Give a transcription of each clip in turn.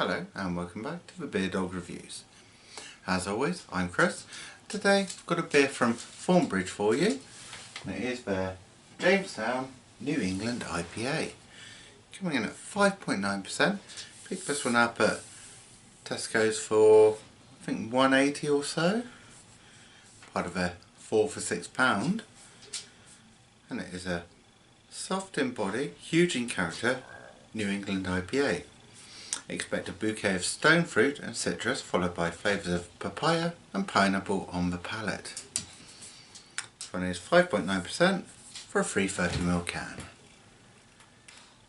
Hello and welcome back to the Beer Dog Reviews. As always, I'm Chris. Today I've got a beer from Thornbridge for you. And it is their Jamestown New England IPA. Coming in at 5.9%. Picked this one up at Tesco's for I think £1.80 or so. Part of a 4 for £6. And it is a soft in body, huge in character New England IPA. Expect a bouquet of stone fruit and citrus, followed by flavours of papaya and pineapple on the palate. This one is 5.9% for a 330ml can.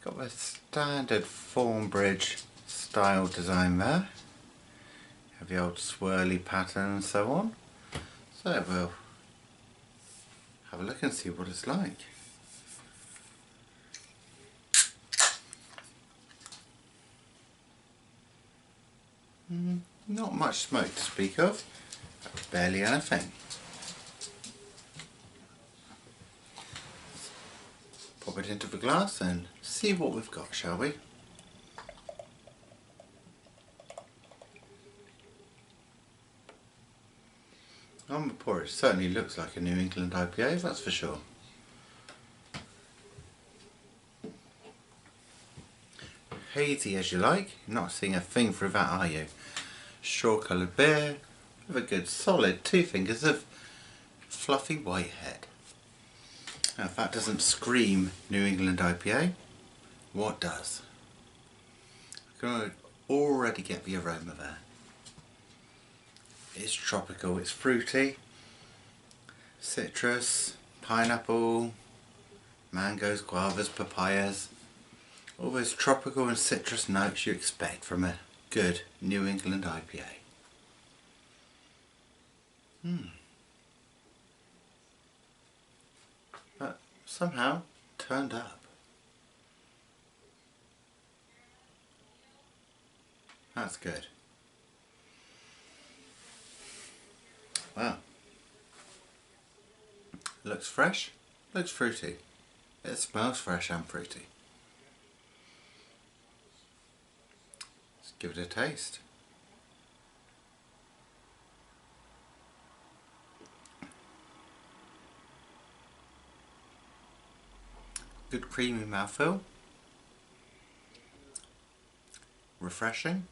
Got the standard Thornbridge style design there. Have the old swirly pattern and so on. So we'll have a look and see what it's like. Not much smoke to speak of, barely anything. Pop it into the glass and see what we've got, shall we? On the pour, it certainly looks like a New England IPA, that's for sure. Hazy as you like, you're not seeing a thing through that, are you? Straw coloured beer with a good solid 2 fingers of fluffy white head. Now if that doesn't scream New England IPA, what does? I can already get the aroma there. It's tropical, it's fruity, citrus, pineapple, mangoes, guavas, papayas. All those tropical and citrus notes you expect from a good New England IPA. But somehow turned up. That's good. Wow. Looks fresh, looks fruity. It smells fresh and fruity. Give it a taste. Good creamy mouthfeel. Refreshing.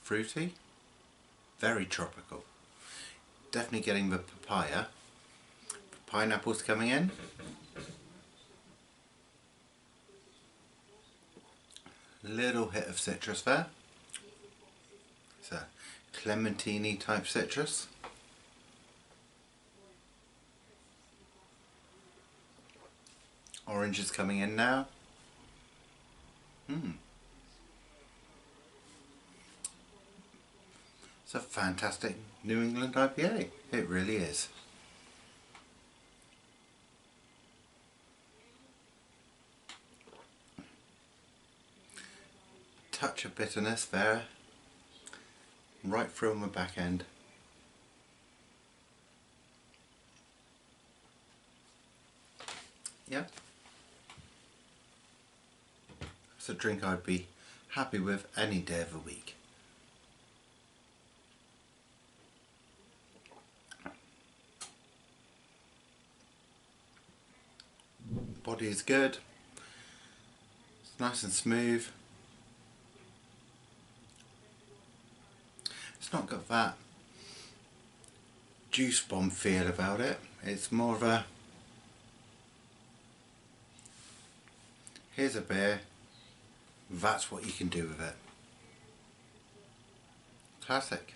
Fruity. Very tropical. Definitely getting the papaya. Pineapple's coming in. Little hit of citrus there. It's a clementine type citrus. Orange is coming in now. It's a fantastic New England IPA. It really is. Touch of bitterness there, right through on the back end. Yeah, it's a drink I'd be happy with any day of the week. Body is good, it's nice and smooth. It's not got that juice bomb feel about it. It's more of a, here's a beer, that's what you can do with it. Classic.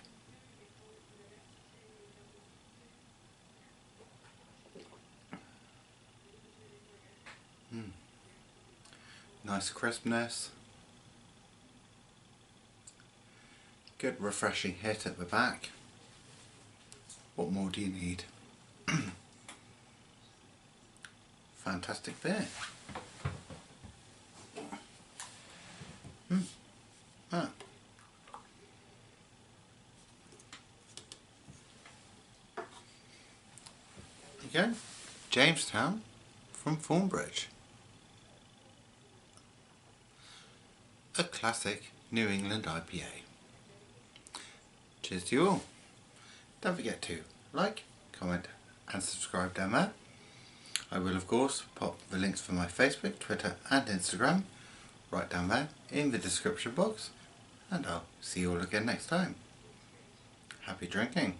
Nice crispness. Good refreshing hit at the back. What more do you need? Fantastic beer. Ah. There you go. Jamestown from Thornbridge. a classic New England IPA. Cheers to you all. Don't forget to like, comment and subscribe down there. I will of course pop the links for my Facebook, Twitter and Instagram right down there in the description box, and I'll see you all again next time. Happy drinking!